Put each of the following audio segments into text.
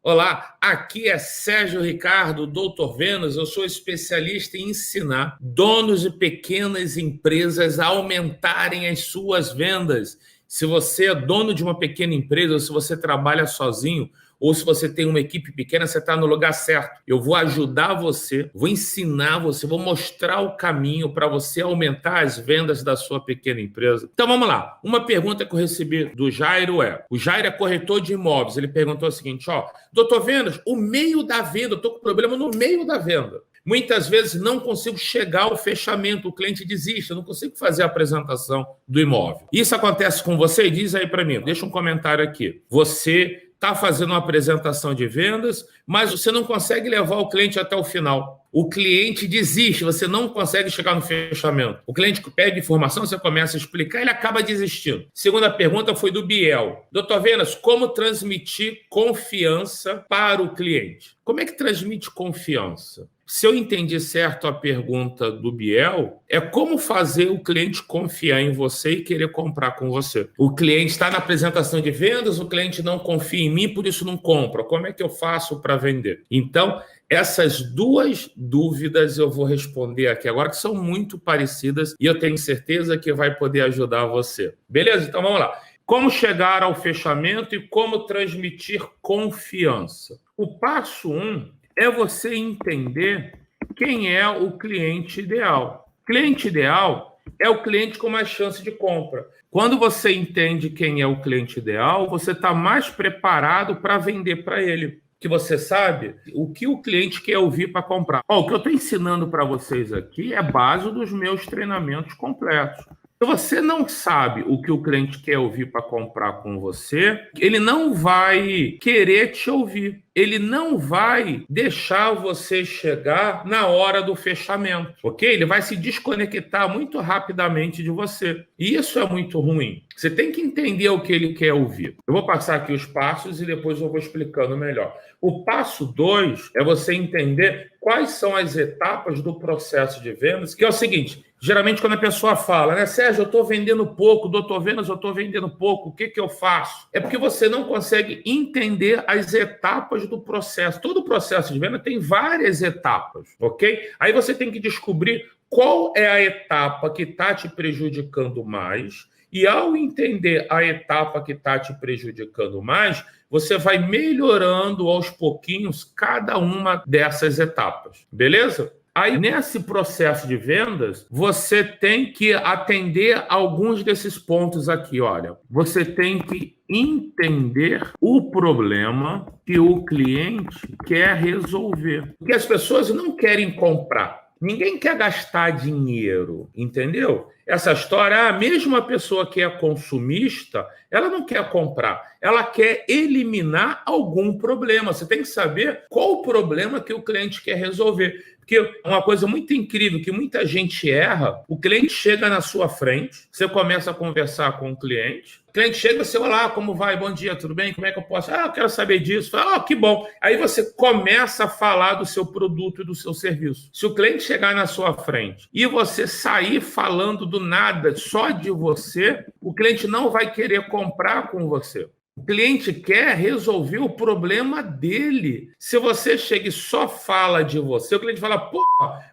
Olá, aqui é Sérgio Ricardo, Doutor Vênus. Eu sou especialista em ensinar donos de pequenas empresas a aumentarem as suas vendas. Se você é dono de uma pequena empresa, ou se você trabalha sozinho, ou se você tem uma equipe pequena, você está no lugar certo. Eu vou ajudar você, vou ensinar você, vou mostrar o caminho para você aumentar as vendas da sua pequena empresa. Então vamos lá. Uma pergunta que eu recebi do Jairo é: o Jairo é corretor de imóveis. Ele perguntou o seguinte: doutor Vênus, o meio da venda, eu estou com problema no meio da venda. Muitas vezes não consigo chegar ao fechamento, o cliente desiste, eu não consigo fazer a apresentação do imóvel. Isso acontece com você? Diz aí para mim, deixa um comentário aqui. Você está fazendo uma apresentação de vendas, mas você não consegue levar o cliente até o final. O cliente desiste, você não consegue chegar no fechamento. O cliente pede informação, você começa a explicar, ele acaba desistindo. Segunda pergunta foi do Biel. Doutor Vênus, como transmitir confiança para o cliente? Como é que transmite confiança? Se eu entendi certo a pergunta do Biel, é como fazer o cliente confiar em você e querer comprar com você. O cliente está na apresentação de vendas, o cliente não confia em mim, por isso não compra. Como é que eu faço para vender? Então, essas duas dúvidas eu vou responder aqui agora, que são muito parecidas e eu tenho certeza que vai poder ajudar você. Beleza? Então, vamos lá. Como chegar ao fechamento e como transmitir confiança? O passo 1 é você entender quem é o cliente ideal. Cliente ideal é o cliente com mais chance de compra. Quando você entende quem é o cliente ideal, você está mais preparado para vender para ele. Que você sabe o que o cliente quer ouvir para comprar. O que eu estou ensinando para vocês aqui é base dos meus treinamentos completos. Se você não sabe o que o cliente quer ouvir para comprar com você, ele não vai querer te ouvir. Ele não vai deixar você chegar na hora do fechamento, ok? Ele vai se desconectar muito rapidamente de você. E isso é muito ruim. Você tem que entender o que ele quer ouvir. Eu vou passar aqui os passos e depois eu vou explicando melhor. O passo 2 é você entender quais são as etapas do processo de vendas, que é o seguinte: geralmente quando a pessoa fala, né, Sérgio, eu estou vendendo pouco, doutor Vênus, eu estou vendendo pouco, o que eu faço? É porque você não consegue entender as etapas do processo. Todo o processo de venda tem várias etapas, ok? Aí você tem que descobrir qual é a etapa que está te prejudicando mais, e ao entender a etapa que está te prejudicando mais, você vai melhorando aos pouquinhos cada uma dessas etapas, beleza? Aí, nesse processo de vendas, você tem que atender alguns desses pontos aqui, olha. Você tem que entender o problema que o cliente quer resolver. Porque as pessoas não querem comprar. Ninguém quer gastar dinheiro, entendeu? Essa história, mesmo a pessoa que é consumista, ela não quer comprar, ela quer eliminar algum problema. Você tem que saber qual o problema que o cliente quer resolver. Porque uma coisa muito incrível que muita gente erra, o cliente chega na sua frente, você começa a conversar com o cliente chega, você, olá, como vai? Bom dia, tudo bem? Como é que eu posso? Eu quero saber disso. Fala, que bom. Aí você começa a falar do seu produto e do seu serviço. Se o cliente chegar na sua frente e você sair falando do nada, só de você, o cliente não vai querer comprar com você. O cliente quer resolver o problema dele. Se você chega e só fala de você, o cliente fala, pô,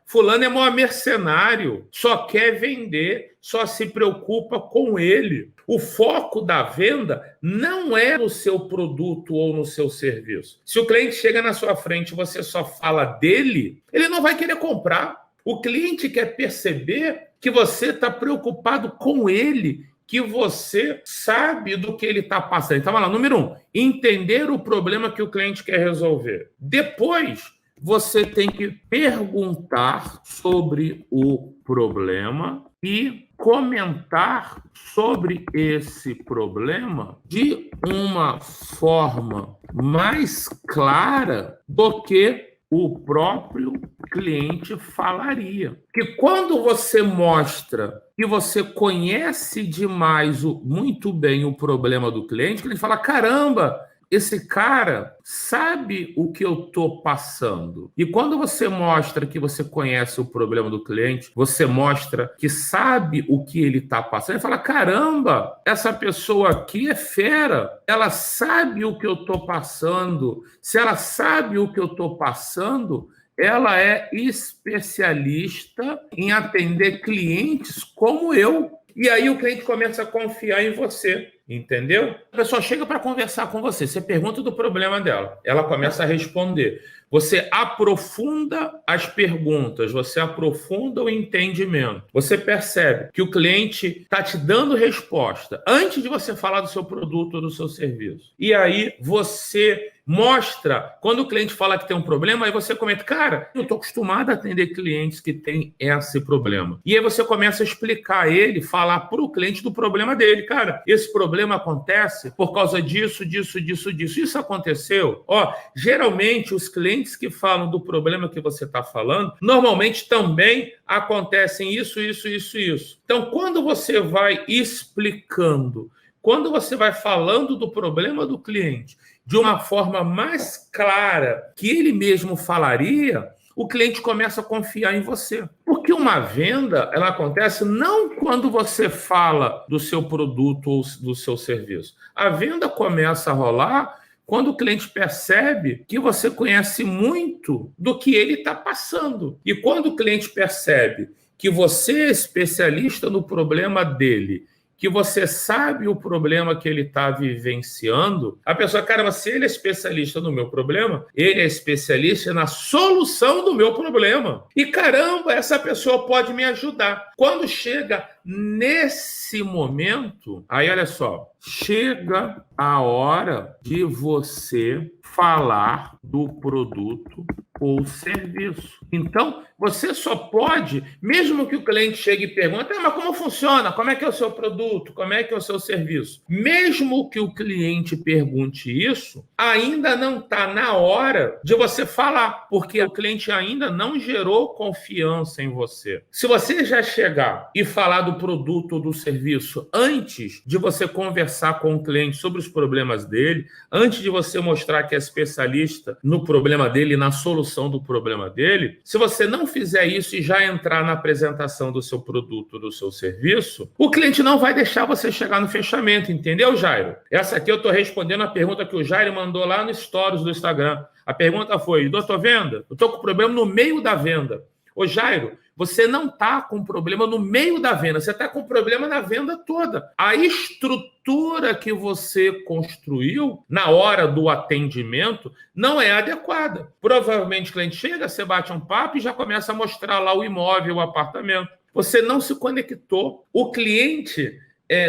fulano é maior mercenário, só quer vender, só se preocupa com ele. O foco da venda não é no seu produto ou no seu serviço. Se o cliente chega na sua frente e você só fala dele, ele não vai querer comprar. O cliente quer perceber que você está preocupado com ele, que você sabe do que ele está passando. Então, vai lá, número 1, entender o problema que o cliente quer resolver. Depois, você tem que perguntar sobre o problema e comentar sobre esse problema de uma forma mais clara do que o próprio cliente falaria. Porque quando você mostra que você conhece demais, muito bem o problema do cliente, ele fala, caramba, esse cara sabe o que eu estou passando. E quando você mostra que você conhece o problema do cliente, você mostra que sabe o que ele está passando, ele fala, caramba, essa pessoa aqui é fera, ela sabe o que eu estou passando. Se ela sabe o que eu estou passando, ela é especialista em atender clientes como eu. E aí o cliente começa a confiar em você, entendeu? A pessoa chega para conversar com você, você pergunta do problema dela, ela começa a responder. Você aprofunda as perguntas, você aprofunda o entendimento. Você percebe que o cliente está te dando resposta antes de você falar do seu produto ou do seu serviço. E aí você mostra, quando o cliente fala que tem um problema, aí você comenta, cara, eu estou acostumado a atender clientes que têm esse problema. E aí você começa a explicar a ele, falar para o cliente do problema dele. Cara, esse problema acontece por causa disso, disso, disso, disso. Isso aconteceu. Ó, geralmente os clientes que falam do problema que você está falando, normalmente também acontecem isso, isso, isso, isso. Então, quando você vai explicando, quando você vai falando do problema do cliente de uma forma mais clara que ele mesmo falaria, o cliente começa a confiar em você. Porque uma venda, ela acontece não quando você fala do seu produto ou do seu serviço. A venda começa a rolar quando o cliente percebe que você conhece muito do que ele está passando. E quando o cliente percebe que você é especialista no problema dele, que você sabe o problema que ele está vivenciando, a pessoa, caramba, se ele é especialista no meu problema, ele é especialista na solução do meu problema. E caramba, essa pessoa pode me ajudar. Quando chega nesse momento, aí olha só, chega a hora de você falar do produto ou serviço. Então, você só pode, mesmo que o cliente chegue e pergunte, mas como funciona? Como é que é o seu produto? Como é que é o seu serviço? Mesmo que o cliente pergunte isso, ainda não está na hora de você falar, porque o cliente ainda não gerou confiança em você. Se você já chegar e falar do produto ou do serviço antes de você conversar com o cliente sobre os problemas dele, antes de você mostrar que é especialista no problema dele, na solução do problema dele, se você não fizer isso e já entrar na apresentação do seu produto, do seu serviço, o cliente não vai deixar você chegar no fechamento, entendeu, Jairo? Essa aqui eu estou respondendo a pergunta que o Jairo mandou lá no Stories do Instagram. A pergunta foi, doutor Venda, eu estou com problema no meio da venda. Ô Jairo, você não está com problema no meio da venda, você está com problema na venda toda. A estrutura que você construiu na hora do atendimento não é adequada. Provavelmente o cliente chega, você bate um papo e já começa a mostrar lá o imóvel, o apartamento. Você não se conectou. O cliente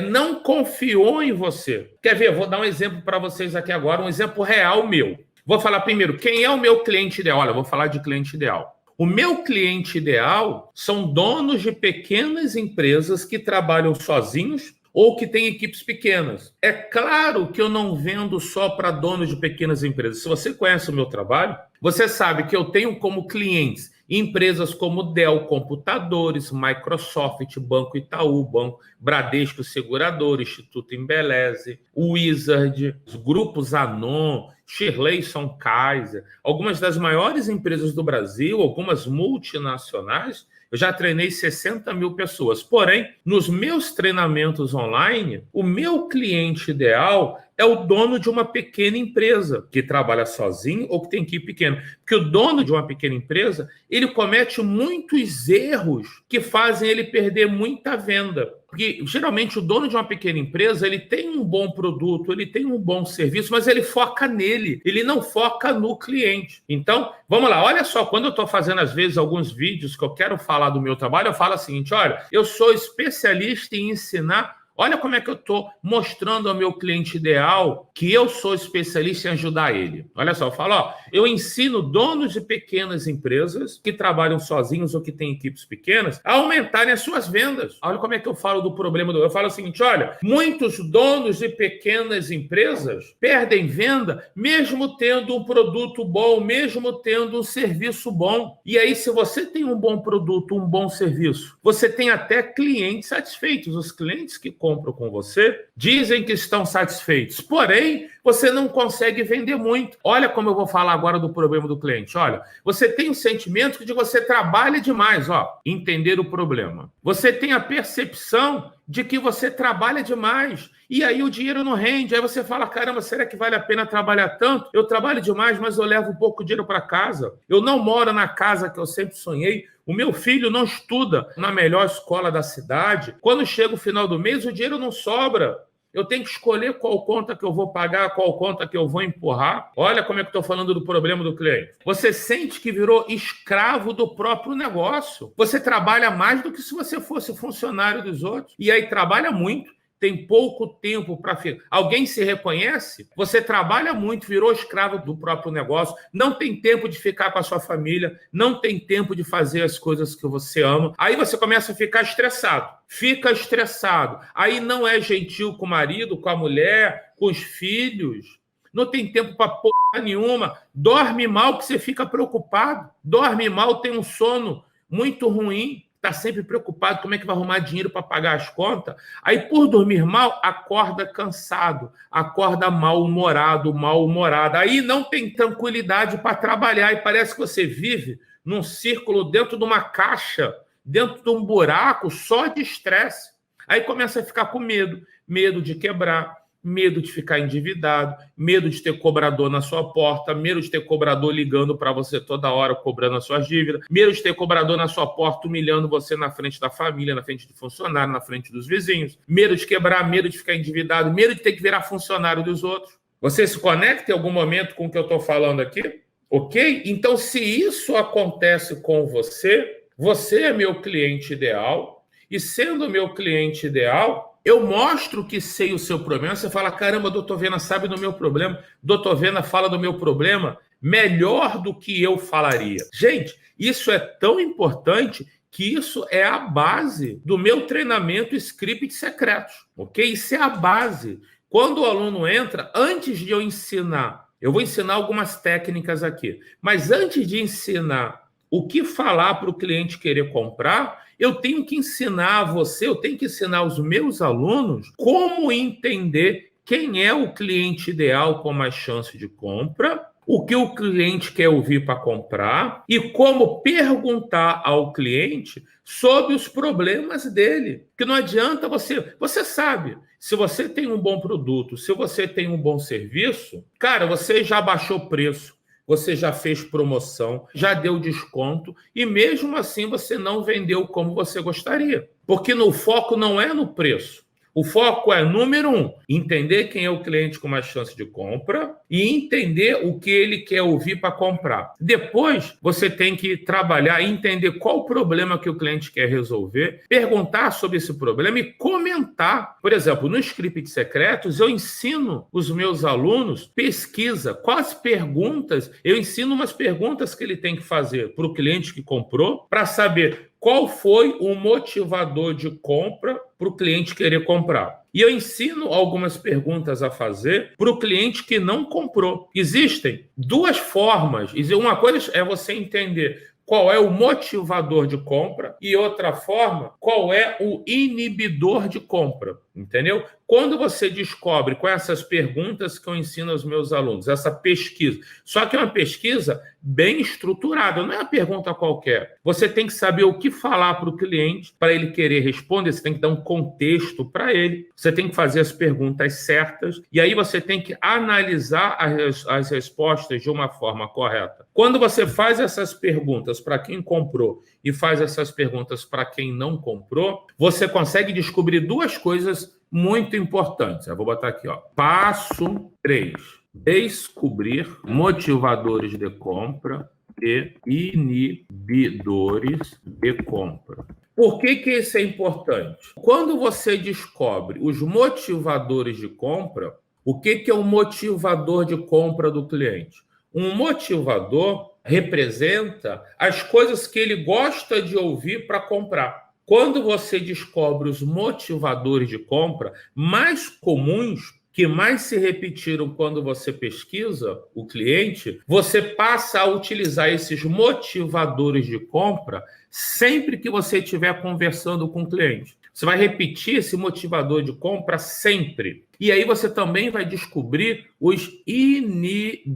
não confiou em você. Quer ver? Eu vou dar um exemplo para vocês aqui agora, um exemplo real meu. Vou falar primeiro, quem é o meu cliente ideal? Olha, eu vou falar de cliente ideal. O meu cliente ideal são donos de pequenas empresas que trabalham sozinhos ou que têm equipes pequenas. É claro que eu não vendo só para donos de pequenas empresas. Se você conhece o meu trabalho, você sabe que eu tenho como clientes empresas como Dell Computadores, Microsoft, Banco Itaú, Banco Bradesco Seguradora, Instituto Embeleze, Wizard, os grupos Anon, Shirley Kaiser, algumas das maiores empresas do Brasil, algumas multinacionais. Eu já treinei 60 mil pessoas. Porém, nos meus treinamentos online, o meu cliente ideal é o dono de uma pequena empresa que trabalha sozinho ou que tem equipe pequena. Porque o dono de uma pequena empresa, ele comete muitos erros que fazem ele perder muita venda. Porque, geralmente, o dono de uma pequena empresa, ele tem um bom produto, ele tem um bom serviço, mas ele foca nele, ele não foca no cliente. Então, vamos lá, olha só, quando eu estou fazendo, às vezes, alguns vídeos que eu quero falar do meu trabalho, eu falo o seguinte, olha, eu sou especialista em ensinar. Olha como é que eu estou mostrando ao meu cliente ideal que eu sou especialista em ajudar ele. Olha só, eu falo, ó, eu ensino donos de pequenas empresas que trabalham sozinhos ou que têm equipes pequenas a aumentarem as suas vendas. Olha como é que eu falo do problema. Eu falo o seguinte, olha, muitos donos de pequenas empresas perdem venda mesmo tendo um produto bom, mesmo tendo um serviço bom. E aí, se você tem um bom produto, um bom serviço, você tem até clientes satisfeitos. Os clientes que compram compram com você dizem que estão satisfeitos, porém, você não consegue vender muito. Olha como eu vou falar agora do problema do cliente. Olha, você tem o sentimento de que você trabalha demais, entender o problema. Você tem a percepção de que você trabalha demais e aí o dinheiro não rende. Aí você fala, caramba, será que vale a pena trabalhar tanto? Eu trabalho demais, mas eu levo pouco dinheiro para casa. Eu não moro na casa que eu sempre sonhei. O meu filho não estuda na melhor escola da cidade. Quando chega o final do mês, o dinheiro não sobra. Eu tenho que escolher qual conta que eu vou pagar, qual conta que eu vou empurrar. Olha como é que eu estou falando do problema do cliente. Você sente que virou escravo do próprio negócio. Você trabalha mais do que se você fosse funcionário dos outros. E aí trabalha muito. Tem pouco tempo para ficar. Alguém se reconhece? Você trabalha muito, virou escravo do próprio negócio, não tem tempo de ficar com a sua família, não tem tempo de fazer as coisas que você ama. Aí você começa a ficar estressado. Fica estressado. Aí não é gentil com o marido, com a mulher, com os filhos. Não tem tempo para porra nenhuma. Dorme mal que você fica preocupado. Dorme mal, tem um sono muito ruim. Está sempre preocupado como é que vai arrumar dinheiro para pagar as contas. Aí, por dormir mal, acorda cansado, acorda mal-humorada. Aí não tem tranquilidade para trabalhar e parece que você vive num círculo dentro de uma caixa, dentro de um buraco só de estresse. Aí começa a ficar com medo de quebrar, medo de ficar endividado, medo de ter cobrador na sua porta, medo de ter cobrador ligando para você toda hora, cobrando as suas dívidas, medo de ter cobrador na sua porta, humilhando você na frente da família, na frente de funcionário, na frente dos vizinhos, medo de quebrar, medo de ficar endividado, medo de ter que virar funcionário dos outros. Você se conecta em algum momento com o que eu estou falando aqui? Ok? Então, se isso acontece com você, você é meu cliente ideal, e sendo meu cliente ideal, eu mostro que sei o seu problema. Você fala, caramba, doutor Vena sabe do meu problema. Doutor Vena fala do meu problema melhor do que eu falaria. Gente, isso é tão importante que isso é a base do meu treinamento Script Secretos. Ok? Isso é a base. Quando o aluno entra, antes de eu ensinar, eu vou ensinar algumas técnicas aqui, mas antes de ensinar o que falar para o cliente querer comprar, eu tenho que ensinar você, eu tenho que ensinar os meus alunos como entender quem é o cliente ideal com mais chance de compra, o que o cliente quer ouvir para comprar e como perguntar ao cliente sobre os problemas dele. Porque não adianta você sabe, se você tem um bom produto, se você tem um bom serviço, cara, você já baixou o preço. Você já fez promoção, já deu desconto e mesmo assim você não vendeu como você gostaria. Porque o foco não é no preço. O foco é, número 1, entender quem é o cliente com mais chance de compra e entender o que ele quer ouvir para comprar. Depois, você tem que trabalhar e entender qual o problema que o cliente quer resolver, perguntar sobre esse problema e comentar. Por exemplo, no Script Secretos, eu ensino os meus alunos pesquisa, quais perguntas, eu ensino umas perguntas que ele tem que fazer para o cliente que comprou, para saber qual foi o motivador de compra para o cliente querer comprar. E eu ensino algumas perguntas a fazer para o cliente que não comprou. Existem duas formas. Uma coisa é você entender qual é o motivador de compra e outra forma, qual é o inibidor de compra, entendeu? Quando você descobre com essas perguntas que eu ensino aos meus alunos, essa pesquisa, só que é uma pesquisa bem estruturada, não é uma pergunta qualquer. Você tem que saber o que falar para o cliente, para ele querer responder, você tem que dar um contexto para ele, você tem que fazer as perguntas certas, e aí você tem que analisar as respostas de uma forma correta. Quando você faz essas perguntas para quem comprou e faz essas perguntas para quem não comprou, você consegue descobrir duas coisas muito importantes. Eu vou botar aqui, Passo 3. Descobrir motivadores de compra e inibidores de compra. Por que isso é importante? Quando você descobre os motivadores de compra, o que é o motivador de compra do cliente? Um motivador representa as coisas que ele gosta de ouvir para comprar. Quando você descobre os motivadores de compra mais comuns, que mais se repetiram quando você pesquisa o cliente, você passa a utilizar esses motivadores de compra sempre que você estiver conversando com o cliente. Você vai repetir esse motivador de compra sempre. E aí você também vai descobrir os inibidores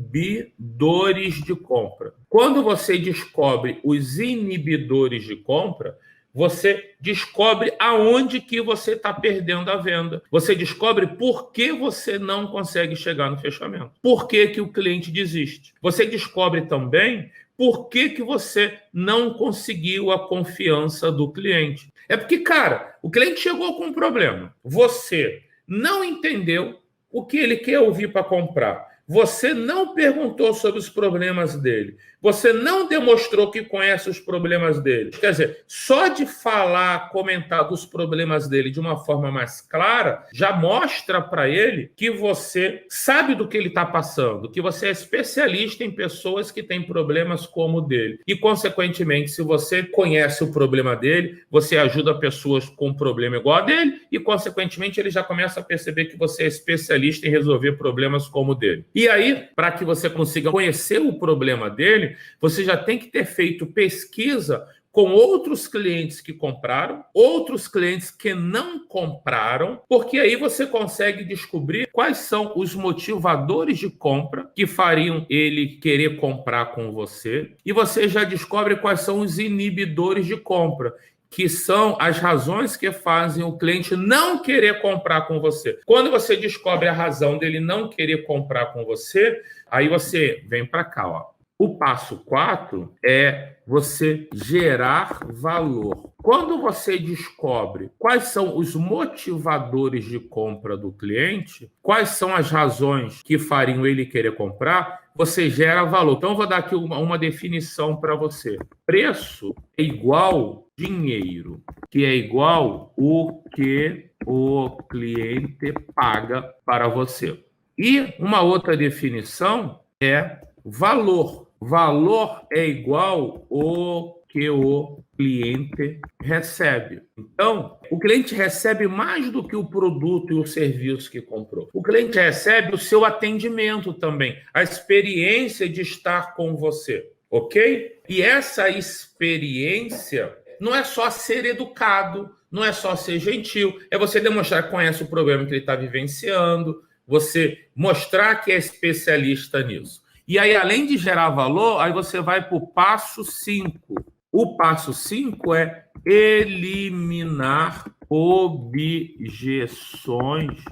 de compra. Quando você descobre os inibidores de compra, você descobre aonde que você está perdendo a venda. Você descobre por que você não consegue chegar no fechamento. Por que que o cliente desiste. Você descobre também por que que você não conseguiu a confiança do cliente. É porque, cara, o cliente chegou com um problema. Você não entendeu o que ele quer ouvir para comprar. Você não perguntou sobre os problemas dele. Você não demonstrou que conhece os problemas dele. Quer dizer, só de falar, comentar dos problemas dele de uma forma mais clara, já mostra para ele que você sabe do que ele está passando, que você é especialista em pessoas que têm problemas como o dele. E, consequentemente, se você conhece o problema dele, você ajuda pessoas com problema igual a dele e, consequentemente, ele já começa a perceber que você é especialista em resolver problemas como o dele. E aí, para que você consiga conhecer o problema dele, você já tem que ter feito pesquisa com outros clientes que compraram, outros clientes que não compraram, porque aí você consegue descobrir quais são os motivadores de compra que fariam ele querer comprar com você, e você já descobre quais são os inibidores de compra, que são as razões que fazem o cliente não querer comprar com você. Quando você descobre a razão dele não querer comprar com você, aí você vem para cá, ó. O passo 4 é você gerar valor. Quando você descobre quais são os motivadores de compra do cliente, quais são as razões que fariam ele querer comprar, você gera valor. Então, eu vou dar aqui uma definição para você. Preço é igual dinheiro, que é igual o que o cliente paga para você. E uma outra definição é valor. Valor é igual ao que o cliente recebe. Então, o cliente recebe mais do que o produto e o serviço que comprou. O cliente recebe o seu atendimento também, a experiência de estar com você, ok? E essa experiência não é só ser educado, não é só ser gentil, é você demonstrar que conhece o problema que ele está vivenciando, você mostrar que é especialista nisso. E aí, além de gerar valor, aí você vai para o passo 5. O passo 5 é eliminar objeções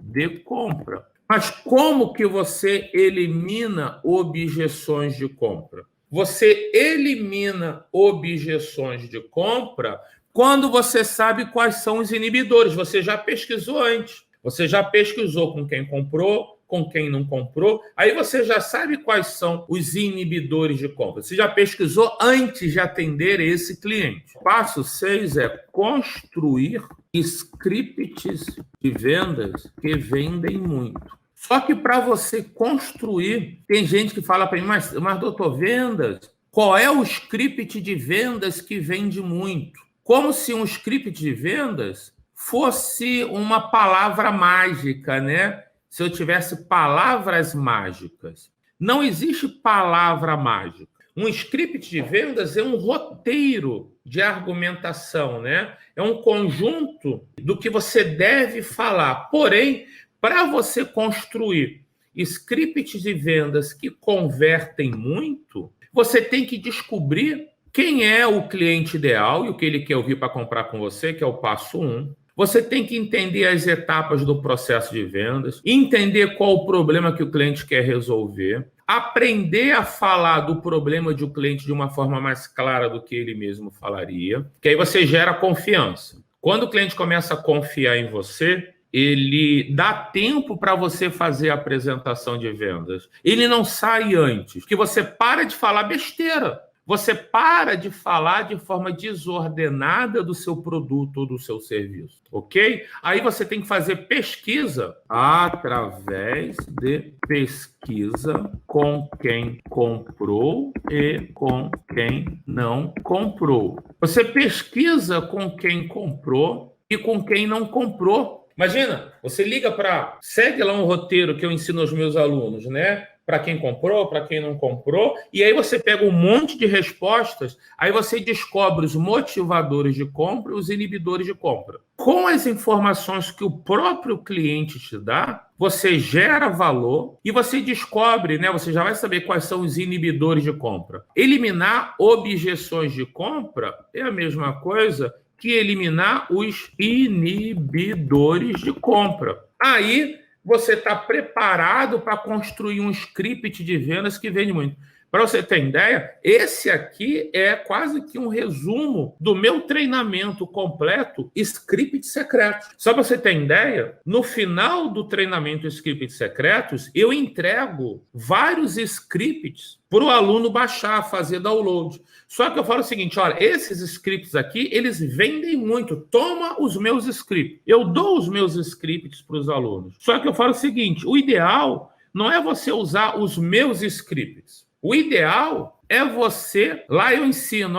de compra. Mas como que você elimina objeções de compra? Você elimina objeções de compra quando você sabe quais são os inibidores. Você já pesquisou antes. Você já pesquisou com quem comprou, com quem não comprou, aí você já sabe quais são os inibidores de compra. Você já pesquisou antes de atender esse cliente. Passo 6 é construir scripts de vendas que vendem muito. Só que para você construir, tem gente que fala para mim, mas doutor, vendas, qual é o script de vendas que vende muito? Como se um script de vendas fosse uma palavra mágica, né? Se eu tivesse palavras mágicas. Não existe palavra mágica. Um script de vendas é um roteiro de argumentação, né? É um conjunto do que você deve falar. Porém, para você construir scripts de vendas que convertem muito, você tem que descobrir quem é o cliente ideal e o que ele quer ouvir para comprar com você, que é o passo 1. Você tem que entender as etapas do processo de vendas, entender qual o problema que o cliente quer resolver, aprender a falar do problema de um cliente de uma forma mais clara do que ele mesmo falaria, que aí você gera confiança. Quando o cliente começa a confiar em você, ele dá tempo para você fazer a apresentação de vendas. Ele não sai antes, que você para de falar besteira. Você para de falar de forma desordenada do seu produto ou do seu serviço, ok? Aí você tem que fazer pesquisa através de pesquisa com quem comprou e com quem não comprou. Você pesquisa com quem comprou e com quem não comprou. Imagina, você liga para... Segue lá um roteiro que eu ensino aos meus alunos, né? para quem comprou, para quem não comprou, e aí você pega um monte de respostas, aí você descobre os motivadores de compra e os inibidores de compra. Com as informações que o próprio cliente te dá, você gera valor e você descobre, né? Você já vai saber quais são os inibidores de compra. Eliminar objeções de compra é a mesma coisa que eliminar os inibidores de compra. Aí você está preparado para construir um script de vendas que vende muito. Para você ter ideia, esse aqui é quase que um resumo do meu treinamento completo Script Secretos. Só para você ter ideia, no final do treinamento Script Secretos, eu entrego vários scripts para o aluno baixar, fazer download. Só que eu falo o seguinte, olha, esses scripts aqui, eles vendem muito. Toma os meus scripts. Eu dou os meus scripts para os alunos. Só que eu falo o seguinte, o ideal não é você usar os meus scripts. O ideal é você... Lá eu ensino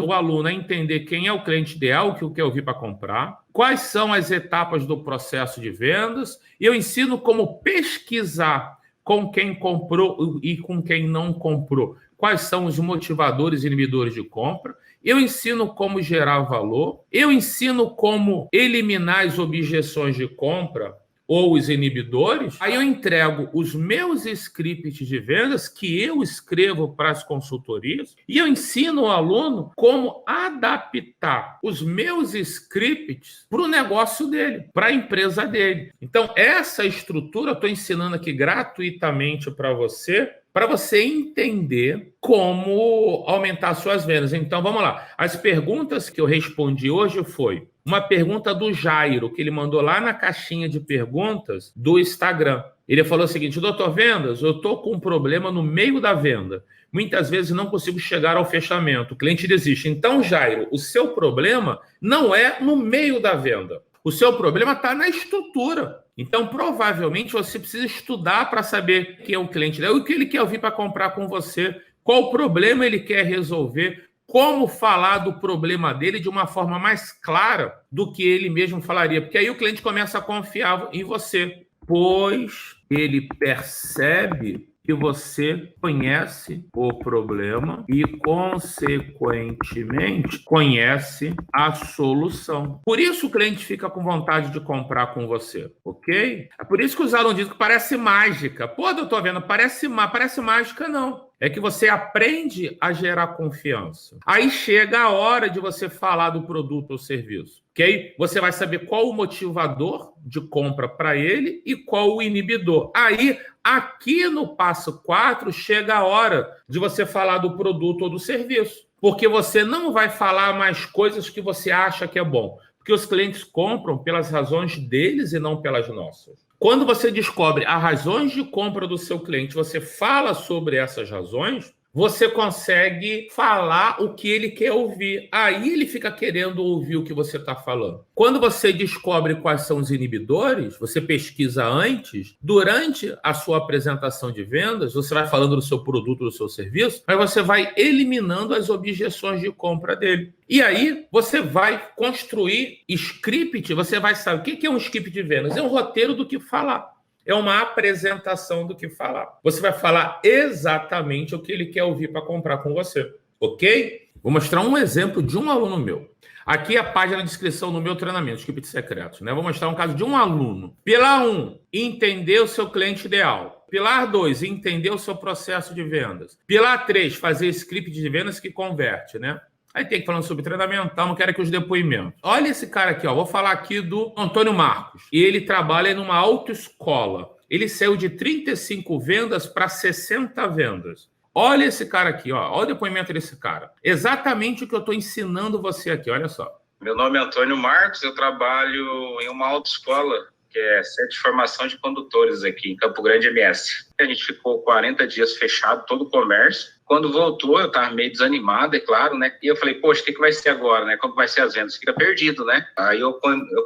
o aluno a entender quem é o cliente ideal, o que eu quero ouvir para comprar, quais são as etapas do processo de vendas, e eu ensino como pesquisar com quem comprou e com quem não comprou, quais são os motivadores e inibidores de compra. Eu ensino como gerar valor, eu ensino como eliminar as objeções de compra ou os inibidores. Aí eu entrego os meus scripts de vendas que eu escrevo para as consultorias e eu ensino o aluno como adaptar os meus scripts para o negócio dele, para a empresa dele. Então, essa estrutura eu estou ensinando aqui gratuitamente para você entender como aumentar suas vendas. Então, vamos lá. As perguntas que eu respondi hoje foi uma pergunta do Jairo, que ele mandou lá na caixinha de perguntas do Instagram. Ele falou o seguinte, doutor Vendas, eu estou com um problema no meio da venda. Muitas vezes não consigo chegar ao fechamento. O cliente desiste. Então, Jairo, o seu problema não é no meio da venda. O seu problema está na estrutura. Então, provavelmente, você precisa estudar para saber quem é o cliente dele, o que ele quer ouvir para comprar com você, qual problema ele quer resolver, como falar do problema dele de uma forma mais clara do que ele mesmo falaria. Porque aí o cliente começa a confiar em você, pois ele percebe que você conhece o problema e, consequentemente, conhece a solução. Por isso o cliente fica com vontade de comprar com você, ok? É por isso que os alunos dizem que parece mágica. Pô, doutor Vendo, parece mágica, não. É que você aprende a gerar confiança. Aí chega a hora de você falar do produto ou serviço, ok? Você vai saber qual o motivador de compra para ele e qual o inibidor. Aí, aqui no passo 4, chega a hora de você falar do produto ou do serviço. Porque você não vai falar mais coisas que você acha que é bom. Porque os clientes compram pelas razões deles e não pelas nossas. Quando você descobre as razões de compra do seu cliente, você fala sobre essas razões, você consegue falar o que ele quer ouvir. Aí ele fica querendo ouvir o que você está falando. Quando você descobre quais são os inibidores, você pesquisa antes, durante a sua apresentação de vendas, você vai falando do seu produto, do seu serviço, mas você vai eliminando as objeções de compra dele. E aí você vai construir script, você vai saber o que é um script de vendas? É um roteiro do que falar. É uma apresentação do que falar. Você vai falar exatamente o que ele quer ouvir para comprar com você, ok? Vou mostrar um exemplo de um aluno meu. Aqui a página de inscrição no meu treinamento, Script Secretos, né? Vou mostrar um caso de um aluno. Pilar 1, entender o seu cliente ideal. Pilar 2, entender o seu processo de vendas. Pilar 3, fazer script de vendas que converte, né? Aí tem que falar sobre treinamento, não quero aqui os depoimentos. Olha esse cara aqui, ó. Vou falar aqui do Antônio Marcos. E ele trabalha numa autoescola. Ele saiu de 35 vendas para 60 vendas. Olha esse cara aqui, ó. Olha o depoimento desse cara. Exatamente o que eu estou ensinando você aqui, olha só. Meu nome é Antônio Marcos, eu trabalho em uma autoescola, que é Centro de Formação de Condutores aqui em Campo Grande, MS. A gente ficou 40 dias fechado, todo o comércio. Quando voltou, eu estava meio desanimado, é claro, né? E eu falei, poxa, o que vai ser agora, né? Como vai ser as vendas? Fica perdido, né? Aí eu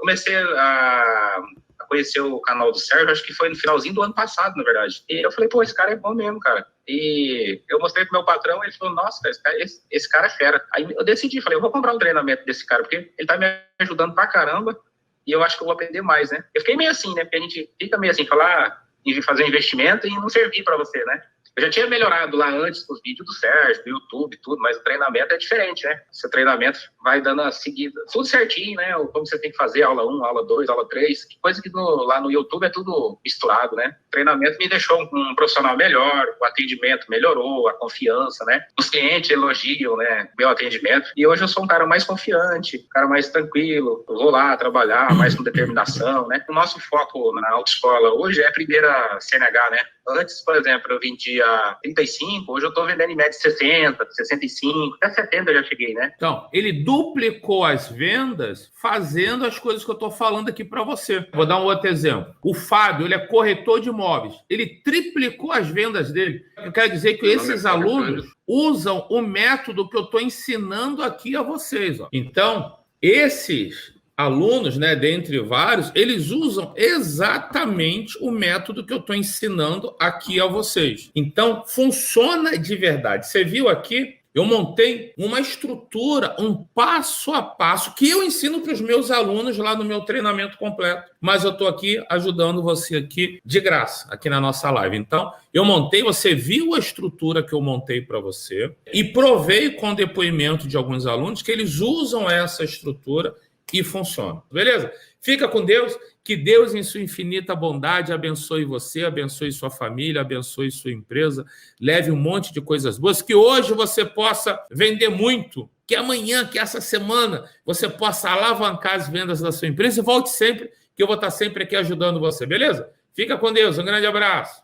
comecei a conhecer o canal do Sérgio, acho que foi no finalzinho do ano passado, na verdade. E eu falei, pô, esse cara é bom mesmo, cara. E eu mostrei pro meu patrão, ele falou, nossa, esse cara é fera. Aí eu decidi, falei, eu vou comprar um treinamento desse cara, porque ele tá me ajudando pra caramba. E eu acho que eu vou aprender mais, né? Eu fiquei meio assim, né? Porque a gente fica meio assim, falar, fazer um investimento e não servir para você, né? Eu já tinha melhorado lá antes com os vídeos do Sérgio, do YouTube, tudo, mas o treinamento é diferente, né? Seu treinamento vai dando a seguida, tudo certinho, né? Como você tem que fazer, aula 1, aula 2, aula 3, coisa que lá no YouTube é tudo misturado, né? O treinamento me deixou um profissional melhor, o atendimento melhorou, a confiança, né? Os clientes elogiam, né, meu atendimento. E hoje eu sou um cara mais confiante, um cara mais tranquilo, eu vou lá trabalhar mais com determinação, né? O nosso foco na autoescola hoje é a primeira CNH, né? Antes, por exemplo, eu vendia 35, hoje eu estou vendendo em média 60, 65, até 70 eu já cheguei, né? Então, ele duplicou as vendas fazendo as coisas que eu estou falando aqui para você. Vou dar um outro exemplo. O Fábio, ele é corretor de imóveis. Ele triplicou as vendas dele. Eu quero dizer que esses alunos usam o método que eu estou ensinando aqui a vocês. Ó. Então, esses alunos, né, dentre vários, eles usam exatamente o método que eu estou ensinando aqui a vocês. Então, funciona de verdade. Você viu aqui? Eu montei uma estrutura, um passo a passo, que eu ensino para os meus alunos lá no meu treinamento completo. Mas eu estou aqui ajudando você aqui de graça, aqui na nossa live. Então, eu montei, você viu a estrutura que eu montei para você e provei com depoimento de alguns alunos que eles usam essa estrutura e funciona. Beleza? Fica com Deus, que Deus em sua infinita bondade abençoe você, abençoe sua família, abençoe sua empresa, leve um monte de coisas boas, que hoje você possa vender muito, que amanhã, que essa semana, você possa alavancar as vendas da sua empresa e volte sempre, que eu vou estar sempre aqui ajudando você, beleza? Fica com Deus, um grande abraço.